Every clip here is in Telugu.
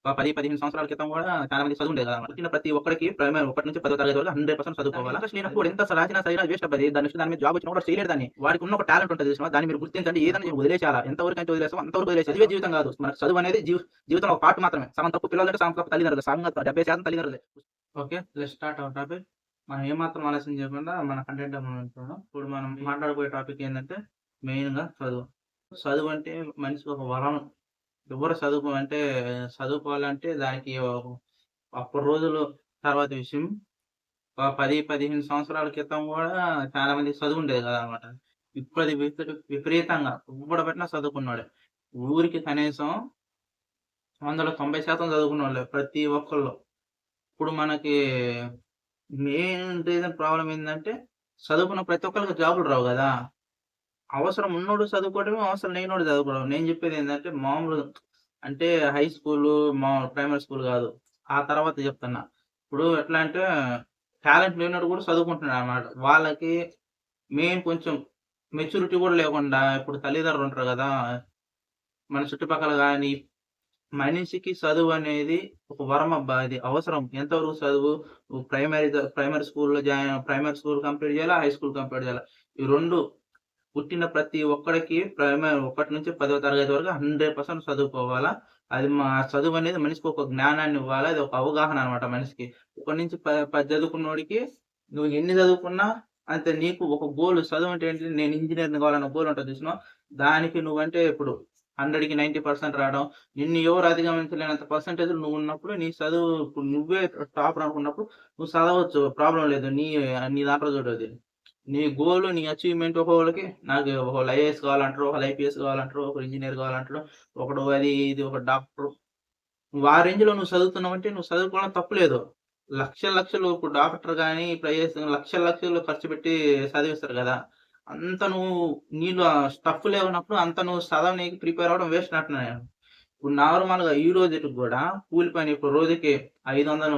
ఒక 10, 15 సంవత్సరాల క్రితం గూడా చాలా మందికి చదువుండేది కాదనమాట. పుట్టిన ప్రతి ఒక్కడికి ప్రైమరీ 1 నుంచి 10వ తరగతి వరకు 100% చదువుకోవాలా. ఇంట్రెస్ట్ లేనప్పుడు ఎంత రాసినా సరినా వేస్ట్ అబ్బది. దాని మీద జాబ్ వచ్చినా కూడా చేయలేడు దాన్ని. వాడికి ఉన్న ఒక టాలెంట్ ఉంటది చూసినావా? దాన్ని మీరు గుర్తించండి. ఏదైనా వదిలేసేయాలా. ఎంతవరకైతే వదిలేస్తామో అంతవరకు వదిలేసేయాలి. చదివే జీవితం కాదు. మనకు చదువు అనేది జీవితంలో ఒక పార్ట్ మాత్రమే. సగం తప్పు పిల్లలంటే సగం తప్పు తల్లిదండ్రులు. సగంగా 70% తల్లిదండ్రులే. Okay. Let's start our topic. మనం ఏమాత్రం ఆలస్యం చేయకుండా మన కంటెంట్‌లోకి మనం వెళ్ళిపోదాం. ఇప్పుడు మనం మాట్లాడబోయే టాపిక్ ఏందంటే మెయిన్‌గా చదువు. చదువు అంటే మనిషికి ఒక వరం. ఎవరు అంటే చదువుకోవాలంటే దానికి అప్పటి రోజులు తర్వాత విషయం. ఒక 10, 15 సంవత్సరాల క్రితం గూడా చాలా మందికి చదువుండేది కాదనమాట. ఇప్పుడది విపరీతంగా ఎవ్వడు పట్టినా చదువుకున్నోడే. ఊరికి కనీసం 100లో 90% చదువుకున్నోళ్ళే ప్రతి ఒక్కళ్ళు. ఇప్పుడు మనకి మెయిన్ రీజన్ ప్రాబ్లమ్ ఏందంటే చదువుకున్న ప్రతి ఒక్కళ్ళకి జాబులు రావు గదా! అవసరం ఉన్నోడు చదువుకోవడమే, అవసరం లేనోడు చదువుకోవడం. నేను చెప్పేదేందంటే మామూలు అంటే హై స్కూలు, ప్రైమరీ స్కూల్ గాదు. ఆ తర్వాత చెప్తున్నా. ఇప్పుడు ఎట్లా అంటే టాలెంట్ లేనోడు గూడా చదువుకుంటున్నాడనమాట. వాళ్ళకి మెయిన్ కొంచెం మెచ్యూరిటీ గూడా లేకుండా ఇప్పుడు తల్లిదండ్రులుంటారు గదా! మన చుట్టుపక్కల గాని మనిషికి చదువనేది ఒక వరమబ్బా! అది అవసరం. ఎంతవరకు చదువు ప్రైమరీ స్కూల్‌లో ప్రైమరీ స్కూల్ కంప్లీట్ చేయాలా, హై స్కూల్ కంప్లీట్ చేయాలా. ఈ 2 పుట్టిన ప్రతి ఒక్కడికి ప్రైమరీ 1-10వ తరగతి వరకు 100% చదువుకోవాలా. అది చదువనేది మనిషికి ఒక జ్ఞానాన్నివ్వాలా. అది ఒక అవగాహన అనమాట మనిషికి. 1-10 చదువుకున్నోడికి నువ్వు ఎన్ని చదువుకున్నా అంతే. నీకు ఒక గోల్ చదువంటే ఏంటి? నేను ఇంజినీర్‌ని కావాలన్న గోల్ ఉంటది చూసినావా? దానికి నువ్వంటే ఇప్పుడు 100కి 90% రావడం. నిన్ను ఎవరు అధిగమించలేనంత పర్సెంటేజ్‌లో నువ్వున్నప్పుడు నీ చదువు ఇప్పుడు నువ్వే టాపర్ అనుకున్నప్పుడు నువ్వు చదవచ్చు. ప్రాబ్లమ్ లేదు. నీ దాంట్లో చూడది. నీ గోల్, నీ అచీవ్‌మెంట్ ఒక్కొక్కళ్ళకి ఒకళ్ళు ఐఏఎస్ కావాలంటారు. ఒకళ్ళు ఐపీఎస్ కావాలంటారు. ఒకరు ఇంజినీర్ కావాలంటారు. ఒకడు అది ఇది ఒక డాక్టరు. నువ్వు ఆ రేంజ్‌లో నువ్వు చదువుతున్నావంటే నువ్వు చదువుకోవడం తప్పులేదు. లక్షలు లక్షలు ఇప్పుడు డాక్టర్ గాని, ఇప్పుడు ఐఏఎస్ లక్షలు లక్షలు ఖర్చు పెట్టి చదివిస్తారు గదా! అంత నువ్వు నీలో స్టఫ్ లేనప్పుడు అంత నువ్వు చదవనీకి ప్రిపేర్ అవ్వడం వేస్ట్ అంటున్నా నేను. ఇప్పుడు నార్మల్‌గా ఈ రోజుటికి గూడా కూలి పని ఇప్పుడు రోజుకి 500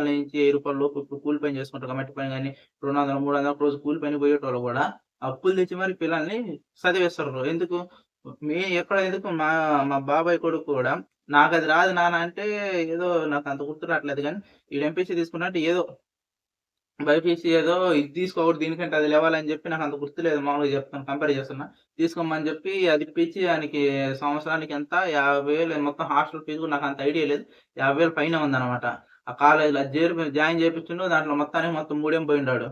నుంచి రూ. 1000 లోపు ఇప్పుడు కూలి పని చేసుకుంటారు. మట్టి పని గాని 200, 300 రోజు కూలి పనికి పోయేటోళ్ళు గూడా అప్పులు తెచ్చి మరి పిల్లల్ని చదివిస్తారు. ఎందుకు? ఎందుకు మా బాబాయ్ కొడుకు కూడా నాకది రాదు నాన్న అంటే ఏదో నాకంత గుర్తు రావట్లేదు గానీ, ఈడు ఎంపీసీ తీసుకున్నా అంటే ఏదో బైపీసీ ఏదో ఇది తీసుకోకూడదు దీనికంటే అది లెవ్వాలని జెప్పి నాకంత గుర్తులేదు. మామూలుగా చెప్తున్నా. కంపేర్ చేస్తున్నా. తీసుకోమని జెప్పి అది ఇప్పించి ఆనికి సంవత్సరానికి ఎంత 50,000 మొత్తం హాస్టల్ ఫీజు కూడా నాకంత ఐడియా లేదు. 50,000 పైనే ఉందనమాట. ఆ కాలేజ్‌లో అది జాయిన్ చేపించిండు. దాంట్లో మొత్తానికి మొత్తం 3 ఏమో పోయిండాడు.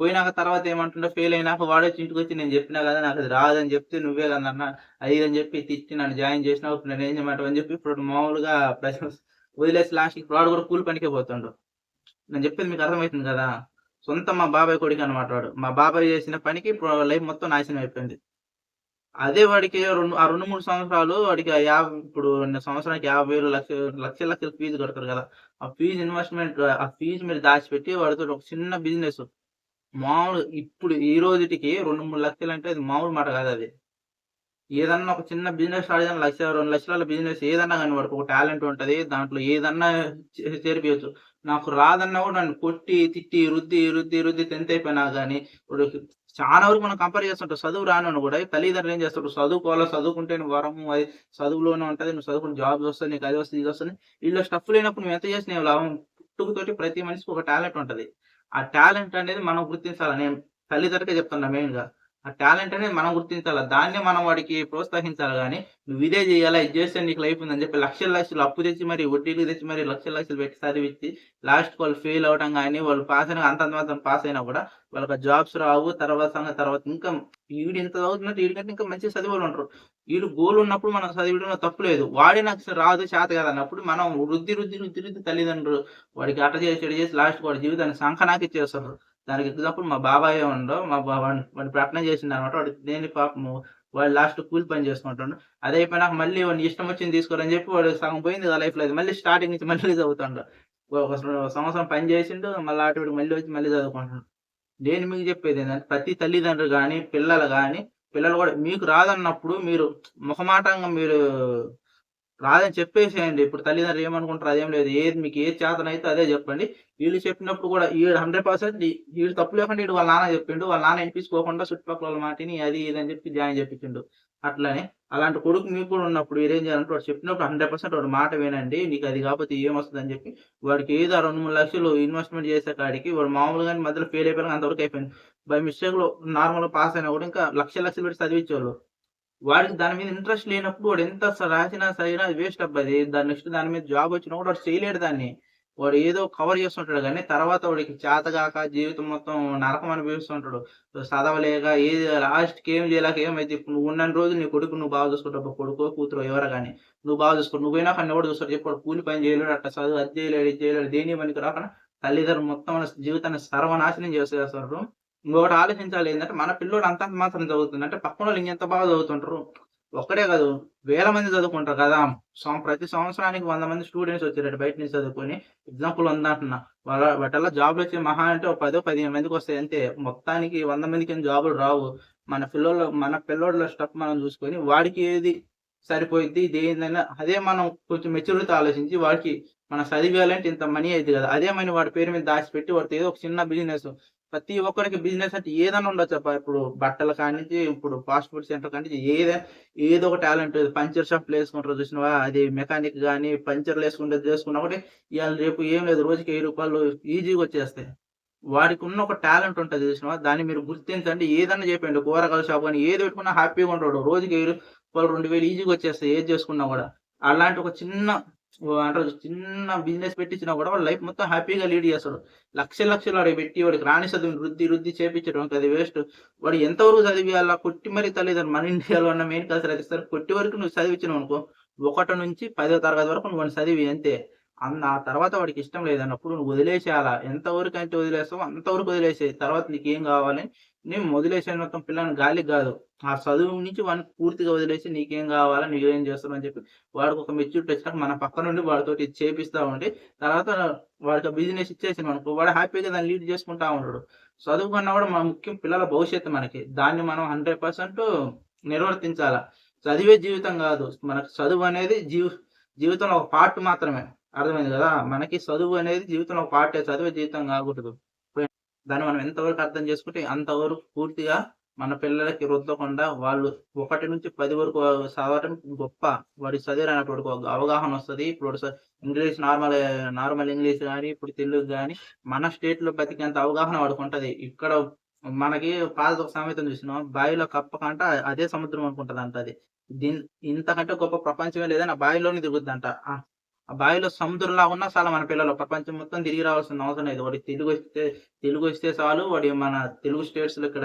పోయినాక తర్వాత ఏమంటుండు ఫెయిల్ అయినాక వాడొచ్చి ఇంటికొచ్చి నేను జెప్పినా గదా! నాకది రాదని జెప్తే నువ్వే గదా నాన్న అది ఇది అని జెప్పి తిట్టి నన్ను జాయిన్ జేసినావు. ఇప్పుడు నన్నేం చేయమంటావు అని జెప్పి ఇప్పుడు మామూలుగా వదిలేసి లాస్ట్‌కి ఇప్పుడు వాడు గూడా కూలి పనికే పోతుండు. నేను జెప్పేది మీకు అర్థమైతుంది గదా! మా బాబాయ్ కొడుకనమాట వాడు. మా బాబాయ్ జేసిన పనికి ఇప్పుడు లైఫ్ మొత్తం నాశనం అయిపోయింది. అదే వాడికి 2, 3 సంవత్సరాలు వాడికి ఇప్పుడు సంవత్సరానికి 50,000 లక్షలు లక్షలు ఫీజు కడతారు గదా! ఆ ఫీజు ఇన్వెస్ట్‌మెంట్ ఆ ఫీజు మీరు దాచిపెట్టి వాడితోటి ఒక చిన్న బిజినెస్ మామూలుగా ఇప్పుడు ఈ రోజుటికి 2, 3 లక్షలంటే అది మామూలు మాట గాదది. ఏదన్నా ఒక చిన్న బిజినెస్ స్టార్ట్ చేయాలన్నా 1,00,000, 2,00,000 బిజినెస్ ఏదన్నా గాని వాడికి ఒక టాలెంట్ ఉంటది. దాంట్లో ఏదన్నా చేరిపియొచ్చు. నాకు రాదన్నా గూడా నన్ను కొట్టి, తిట్టి, రుద్ది 10థ్ అయిపోయినా గాని ఇప్పుడు చాలా వరకు మనం కంపేర్ చేస్తుంటాం. చదువు రానోడిని గూడా తల్లిదండ్రులు ఏం చేస్తారు చదువుకోవాలా, చదువుకుంటే నువ్వు వరము అది చదువులోనే ఉంటది. నువ్వు చదువుకుంటే జాబ్స్ వస్తాయి. నీకు అది వస్తది, ఇది వస్తది. ఈళ్ళో స్టఫ్ లేనప్పుడు నువ్వు ఎంత చేసినా ఏం లాభం? పుట్టుకతోటి ప్రతి మనిషికి ఒక టాలెంట్ ఉంటది. ఆ టాలెంట్ అనేది మనం గుర్తించాల. నేను తల్లిదండ్రులకే చెప్తున్నా మెయిన్‌గా. ఆ టాలెంట్ అనేది మనం గుర్తించాల. దాన్నే మనం వాడికి ప్రోత్సహించాలి గానీ, నువ్విదే జేయాలా, ఇది జేస్తే నీకు లైఫ్ ఉందని జెప్పి లక్షలు, లక్షలు అప్పు తెచ్చి మరి వడ్డీలు తెచ్చి మరి లక్షలు, లక్షలు పెట్టి చదివిచ్చి లాస్ట్‌కి వాళ్ళు ఫెయిల్ అవ్వడం గానీ, వాళ్ళు పాస్ అయినా అంతంత మాత్రం పాస్ అయినా గూడా వాళ్ళకి ఆ జాబ్స్ రావు. తర్వాత సంగతి తర్వాత ఇంకా ఈడింత చదువుతున్నట్టు ఈడికంటే ఇంకా మంచిగా చదివేవాళ్ళుంటరు. ఈడు గోల్ ఉన్నప్పుడు మనం చదివడంలో తప్పు లేదు. వాడే నాకు రాదు, చేత కాదన్నప్పుడు మనం రుద్ది తల్లిదండ్రులు వాడికి అట్ట చేసి, ఇట చేసి లాస్ట్‌కి వాడి జీవితాన్ని సంకనాకిచ్చేస్తారు. దానికి ఎగ్జాంపుల్ మా బాబాయే ఉండు. మా బా వాడిని వాడిని అట్నే చేసిండనమాట. వాడు దేని పాపము వాడు లాస్ట్ కూలి పని చేసుకుంటుండు. అదయిపోయినాక మళ్ళీ వాడిని ఇష్టం వచ్చింది తీసుకోరని చెప్పి వాడు సగం పోయింది కదా లైఫ్‌లో అది. మళ్ళీ స్టార్టింగ్ నుంచి మళ్ళీ చదువుతాండు. ఒక సంవత్సరం పని చేసిండు. మళ్ళా ఆటోమేటిక్‌గా మళ్ళీ వచ్చి మళ్ళీ చదువుకుంటుండు. నేను మీకు చెప్పేదేందంటే ప్రతి తల్లిదండ్రులు గాని, పిల్లలు గూడా మీకు రాదన్నప్పుడు మీరు మొహమాటంగా మీరు రాదని చెప్పేసేయండి. ఇప్పుడు తల్లిదండ్రులు ఏమనుకుంటారు అదేం లేదు. మీకు ఏది చేతనైతే అదే జెప్పండి. ఈళ్ళు చెప్పినప్పుడు గూడా ఈడు 100% ఈడు తప్పు లేకుండా ఈడు వాళ్ళ నాన్నకి చెప్పిండు. వాళ్ళ నాన్న ఇనిపించుకోకుండా చుట్టుపక్కలోళ్ళ మాటిని అది ఇది అని జెప్పి జాయిన్ జేపిచ్చిండు. అట్లని అలాంటి కొడుకు మీకు కూడా ఉన్నప్పుడు మీరేం చేయాలంటే వాడు చెప్పినప్పుడు 100% వాడి మాట వినండి. నీకు అది కాకపోతే ఏమొస్తదని చెప్పి వాడికి ఏదో 2, 3 లక్షలు ఇన్వెస్ట్‌మెంట్ చేసే కాడికి వాడు మామూలుగానే మధ్యలో ఫెయిల్ అయిపోయినా అంతవరకు అయిపోయింది. బై మిస్టేక్‌లో నార్మల్‌గా పాస్ అయినా కూడా ఇంకా లక్షలు, లక్షలు పెట్టి చదివించేవాళ్ళు. వాడికి దాని మీద ఇంట్రెస్ట్ లేనప్పుడు వాడు ఎంత రాసినా సరినా అది వేస్ట్ అబ్బది. దాని నెక్స్ట్ దాని మీద జాబ్ వచ్చినా కూడా వాడు చేయలేడు దాన్ని. వాడు ఏదో కవర్ చేస్తుంటాడు గానీ, తర్వాత వాడికి చేతగాక జీవితం మొత్తం నరకం అనుభవిస్తుంటాడు. చదవలేక ఏది లాస్ట్‌కి ఏం చేయలేక ఏమైద్ది ఇప్పుడు నువ్వు ఉన్నన్ని రోజులు నీ కొడుకుని నువ్వు బాగా చూసుకుంటావు. కొడుకో, కూతురో ఎవరో గాని. నువ్వు బాగా చూసుకో. నువ్వు పోయినాక నిన్నెవడు చూస్తాడు చెప్పు. వాడు కూలి పని చేయలేడు, అట్ట చదువు అది చేయలేడు, ఇది చేయలేడు. దేనికి పనికి రాకుండా తల్లిదండ్రులు మొత్తం మన జీవితాన్ని సర్వనాశనం చేసేస్తారు. ఇంకొకటి ఆలోచించాలి ఏందంటే, మన పిల్లోడు అంతంత మాత్రం చదువుతుంది. అంటే పక్కనోళ్ళు ఇంకెంత బాగా చదువుతుంటరు. ఒక్కడే కాదు, వేల మంది చదువుకుంటారు కదా! ప్రతి సంవత్సరానికి 100 మంది స్టూడెంట్స్ వచ్చారట బయట నుంచి చదువుకొని. ఎగ్జాంపుల్ 100 అంటున్నా. వాటల్లా జాబ్‌లొచ్చేయి మహా అంటే ఒక 10, 15 మందికొస్తాయి అంతే. మొత్తానికి 100 మందికేం జాబులు రావు. మన పిల్లోడిలో స్టఫ్ మనం చూసుకొని వాడికి ఏది సరిపోయిద్ది, దేనిదైనా అదే మనం కొంచెం మెచ్యూరిటీతో ఆలోచించి వాడికి మనం చదివియాలంటే ఇంత మనీ అయిద్ది కదా! అదే మనీ వాడి పేరు మీద దాచిపెట్టి వాడితో ఏదో ఒక చిన్న బిజినెస్ ప్రతి ఒక్కరికి బిజినెస్ అంటే ఏదైనా ఉండొచ్చబ్బా! ఇప్పుడు బట్టల కాడ్నుంచి, ఇప్పుడు ఫాస్ట్ ఫుడ్ సెంటర్ కాడ్నుంచి ఏదో ఒక టాలెంట్ పంచర్ షాప్‌లో యేసుకుంటారు చూసినవా? అది మెకానిక్ గాని, పంచర్‌లేసుకుంటే చేసుకున్నా ఒకటి ఇయాల రేపు ఏం లేదు రోజుకి రూ. 1000 ఈజీగా వచ్చేస్తాయి. వాడికున్న ఒక టాలెంట్ ఉంటది చూసినవా? దాన్ని మీరు గుర్తించండి. ఏదన్నా జెప్పండి. కూరగాయల షాప్ గాని ఏది పెట్టుకున్నా హ్యాపీగా ఉంటాడు. రోజుకి రూ. 2000 ఈజీగా వచ్చేస్తాయి ఏది చేసుకున్నా గూడా. అలాంటి ఒక చిన్న అంటారు చిన్న బిజినెస్ పెట్టించినా గూడా వాడు లైఫ్ మొత్తం హ్యాపీగా లీడ్ చేస్తాడు. లక్షలు లక్షలు ఆడికి పెట్టి వాడికి రాని చదువుని రుద్ది చేపిచ్చడం అది వేస్ట్. వాడు ఎంతవరకు చదివియాలా? కొట్టి మరీ తల్లిదండ్రులు మన ఇండియాలో ఉన్న మెయిన్ కల్చర్ అది ఇస్తారు. కొట్టి వరకు నువ్వు చదివిచ్చినావనుకో 1-10వ తరగతి వరకు నువ్వు వాడిని చదివి అంతే. ఆ తర్వాత వాడికి ఇష్టం లేదన్నప్పుడు నువ్వు వదిలేసేయాల. ఎంతవరకైతే వదిలేస్తావో అంతవరకు వదిలేసేయి. తర్వాత నీకేం గావాలి నేను వదిలేసాను మొత్తం పిల్లని గాలికి గాదు. ఆ చదువు నుంచి వాడిని పూర్తిగా వదిలేసి నీకేం గావాలా? నువ్వేం చేస్తున్నావు అని చెప్పి వాడికొక మెచ్యూరిటీ వచ్చినాక మన పక్కనుండి వాడితోటి చేపిస్తా ఉండి తర్వాత వాడికి ఆ బిజినెస్ ఇచ్చేసినామనుకో వాడు హ్యాపీగా దాన్ని లీడ్ చేసుకుంటా ఉంటాడు. చదువు కన్నా గూడా ముఖ్యం పిల్లల భవిష్యత్తు మనకి. దాన్ని మనం 100% నిర్వర్తించాల. చదివే జీవితం గాదు. మనకు చదువనేది జీవితంలో ఒక పార్ట్ మాత్రమే. అర్థమైంది గదా! మనకి చదువు అనేది జీవితంలో ఒక పార్టే. చదువే జీవితం గాకూడదు. దాన్ని మనం ఎంతవరకు అర్థం చేసుకుంటే అంతవరకు పూర్తిగా మన పిల్లలకి రుద్దకుండా వాళ్ళు 1-10 వరకు చదవటం గొప్ప. వాడికి చదివి రానప్పటికి ఒక అవగాహనొస్తది. ఇప్పుడు ఇంగ్లీష్ నార్మల్ ఇంగ్లీష్ గాని, ఇప్పుడు తెలుగు గాని మన స్టేట్‌లో బతికేంత అవగాహన వాడికుంటది. ఇక్కడ మనకి పాత ఒక సామెత చూసినావా? బావిలో కప్ప కంట అదే సముద్రం అనుకుంటదంట అది. దీన్ ఇంతకంటే గొప్ప ప్రపంచమే లేదని ఆ బావిలోనే దిగుద్దంట. ఆ బావిలో సముద్రంలాగా ఉన్నా చాలు మన పిల్లలు. ప్రపంచం మొత్తం తిరిగి రావాల్సిన అవసరం లేదు. వాడికి తెలుగొస్తే చాలు. వాడు మన తెలుగు స్టేట్స్‌లో ఇక్కడ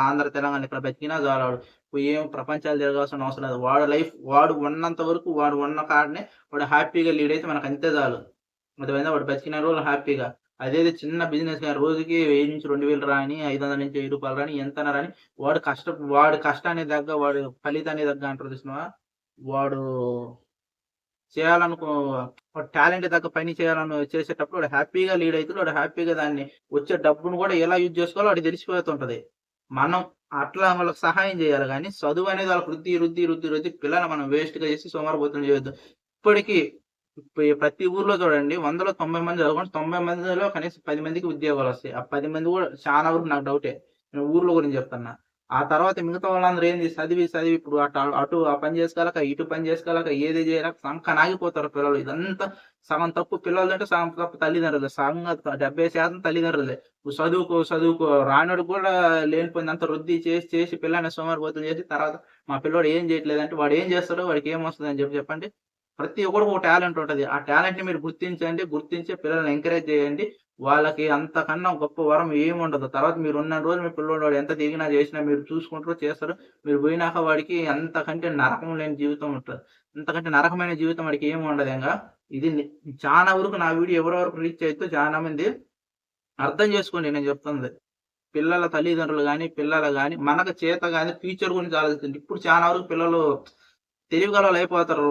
ఆంధ్ర, తెలంగాణ ఇక్కడ బతికినా చాలు వాడు. ఏం ప్రపంచాలు తిరగాల్సిన అవసరం లేదు. వాడు ఉన్నంత వరకు వాడు ఉన్న కాడనే వాడు హ్యాపీగా లీడ్ అయితే మనకంతే చాలు. అర్థమైందా? వాడు బతికిన రోజులు హ్యాపీగా. అదేదో చిన్న బిజినెస్ గాని రోజుకి 1000-2000 రాని, 500-1000 రాని, ఎంతైనా రాని వాడి కష్టానికి తగ్గ వాడి ఫలితానికి తగ్గ అంటారు చూసినావా? వాడు చేయాలనుకో టాలెంట్ తగ్గ పని చేసేటప్పుడు వాడు హ్యాపీగా లీడ్ అయితాడు. వాడు హ్యాపీగా దాన్ని వచ్చే డబ్బును కూడా ఎలా యూజ్ చేసుకోవాలో వాడికి తెలిసిపోతుంటది. మనం అట్లా వాళ్ళకి సహాయం చేయాలి గానీ, చదువనేది వాళ్ళకి రుద్ది పిల్లల్ని మనం వేస్ట్‌గా చేసి సోమరిపోతులను చేయొద్దు. ఇప్పటికి ప్రతి ఊర్లో చూడండి 100లో 90 మంది చదువుకుంటే 90 మందిలో కనీసం 10 మందికి ఉద్యోగాలొస్తాయి. ఆ 10 మంది కూడా చాలా వరకు నాకు డౌటే. నేను ఊర్లో గురించి చెప్తున్నా. ఆ తర్వాత మిగతా వాళ్ళందరూ ఏంది చదివి ఇప్పుడు అటు ఆ పని చేసుకోలేక, ఇటు పని చేసుకోలేక, ఏది చేయలేక సంకనాగిపోతారు పిల్లలు. ఇదంతా సగం తప్పు పిల్లలదంటే సగం తప్పు తల్లిదండ్రులదే. సగం కాదు 70% తల్లిదండ్రులదే. నువ్వు చదువుకో రానోడికి కూడా లేనిపోయిందంతా రుద్ది చేసి పిల్లాడిని సోమరిపోతులు చేసి తర్వాత మా పిల్లోడు ఏం చేయట్లేదంటే వాడు ఏం చేస్తాడో వాడికి ఏమొస్తదని చెప్పండి. ప్రతి ఒక్కడికి ఒక టాలెంట్ ఉంటది. ఆ టాలెంట్‌ని మీరు గుర్తించండి. గుర్తించి పిల్లల్ని ఎంకరేజ్ చేయండి. వాళ్ళకి అంతకన్నా గొప్ప వరం ఏముండదు. తర్వాత మీరున్నన్ని రోజులు మీ పిల్లోడు వాడు ఎంత తిరిగినా, చేసినా మీరు చూసుకుంటారు, చేస్తారు. మీరు పోయినాక వాడికి అంతకంటే నరకం లేని జీవితం ఉంటది. అంతకంటే నరకమైన జీవితం వాడికి ఏమి ఉండదు ఇంగ. ఇది చానా వరకు నా వీడియో ఎవరి వరకు రీచ్ అయిద్దో చానా మంది అర్థం చేసుకోండి నేను చెప్తుంది. పిల్లల తల్లిదండ్రులు గాని, పిల్లలు గాని మనకు చేత గాని ఫ్యూచర్ గురించి ఆలోచించండి. ఇప్పుడు చానా వరకు పిల్లలు తెలివిగలోళ్ళయిపోతారు.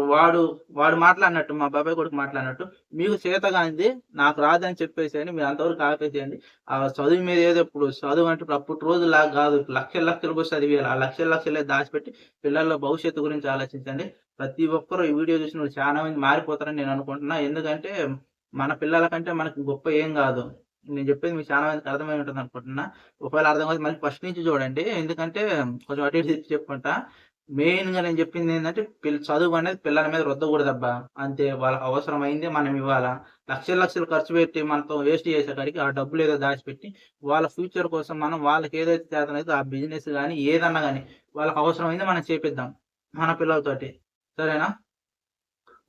వాడు మాట్లాడినట్టు మా బాబాయ్ కొడుకు మాట్లాడినట్టు, మీకు చేతగానిది నాకు రాదని చెప్పేసేయండి. మీరు అంతవరకు ఆపేసేయండి. ఆ చదువు మీద ఏదో ఇప్పుడు చదువంటే ఇప్పుడు అప్పటి రోజుల్లాగా గాదు. లక్షలు లక్షలు పోసి చదివియాలి. ఆ లక్షలు లక్షలే దాచిపెట్టి పిల్లల భవిష్యత్తు గురించి ఆలోచించండి. ప్రతి ఒక్కరు ఈ వీడియో చూసినోళ్ళు చాలా మంది మారిపోతారని నేను అనుకుంటున్నా. ఎందుకంటే మన పిల్లల కంటే మనకు గొప్ప ఏం గాదు. నేను చెప్పేది మీకు చాలా మందికి అర్థమై ఉంటుందనుకుంటున్నా. ఒకవేళ అర్థం కాకపోతే మళ్ళీ ఫస్ట్ నుంచి చూడండి. ఎందుకంటే కొంచెం అటు ఇటు తిప్పి చెప్పుకుంటా. మెయిన్‌గా నేను చెప్పిందేందంటే చదువనేది పిల్లల మీద రుద్దకూడదబ్బా! అంతే. వాళ్ళకి అవసరమైందే మనం ఇవ్వాలా. లక్షలు, లక్షలు ఖర్చు పెట్టి మనతో వేస్ట్ చేసే కాడికి ఆ డబ్బులేదో దాచిపెట్టి, వాళ్ళ ఫ్యూచర్ కోసం మనం వాళ్ళకేదైతే చేతనైతే ఆ బిజినెస్ గాని, ఏదన్నా గాని వాళ్ళకి అవసరమైంది మనం చేపిద్దాం. మన పిల్లలతోటి. సరేనా?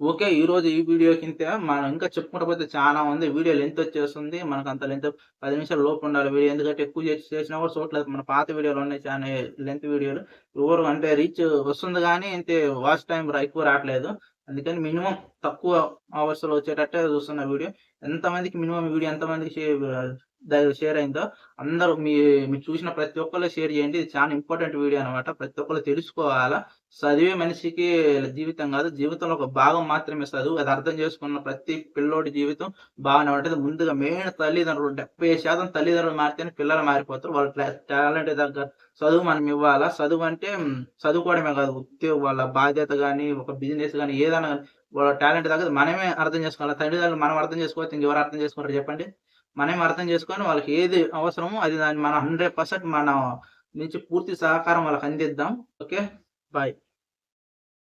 ఓకే. ఈరోజు ఈ వీడియోకింతే. మనం ఇంకా చెప్పుకుంటూ పోతే చానా ఉంది. వీడియో లెంత్ వచ్చేస్తుంది. మనకంత లెంత్ 10 నిమిషాల లోపు ఉండాలి వీడియో. ఎందుకంటే ఎక్కువ చేసినా కూడా చూడట్లేదు. మన పాత వీడియోలున్నాయి చానా లెంత్ వీడియోలు. ఎవరు అంటే రీచ్ వస్తుంది గానీ ఇంతే వాచ్ టైమ్ ఎక్కువ రాట్లేదు. అందుకని మినిమమ్ తక్కువ అవర్స్‌లో వచ్చేటట్టే చూస్తున్నా వీడియో. ఎంతమందికి మినిమమ్ వీడియో ఎంతమందికి షేర్ అయిందో అందరూ మీరు చూసిన ప్రతి ఒక్కళ్ళు షేర్ చేయండి. ఇది చాలా ఇంపార్టెంట్ వీడియో అనమాట. ప్రతి ఒక్కళ్ళు తెలుసుకోవాలా. చదివే మనిషికి జీవితం గాదు. జీవితంలో ఒక భాగం మాత్రమే చదువు. అది అర్థం చేసుకున్న ప్రతి పిల్లోడి జీవితం బాగానే ఉంటది. ముందుగా మెయిన్ తల్లిదండ్రులు 70% తల్లిదండ్రులు మారితేనే పిల్లలు మారిపోతారు. వాళ్ళ టాలెంట్‌కి తగ్గ చదువు మనం ఇవ్వాలా. చదువంటే చదువుకోవడమే గాదు. వాళ్ళ బాధ్యత గాని, ఒక బిజినెస్ గాని ఏదైనా గాని వాళ్ళ టాలెంట్ తగ్గది మనమే అర్థం చేసుకోవాలి. తల్లిదండ్రులు మనం అర్థం చేసుకోకపోతే ఇంకెవరు అర్థం చేసుకుంటారు చెప్పండి? మనమే అర్థం చేసుకొని వాళ్ళకి ఏది అవసరమో అది దాన్ని మనం 100% మనం నుంచి పూర్తి సహకారం వాళ్ళకి అందిద్దాం. ఓకే. బాయ్.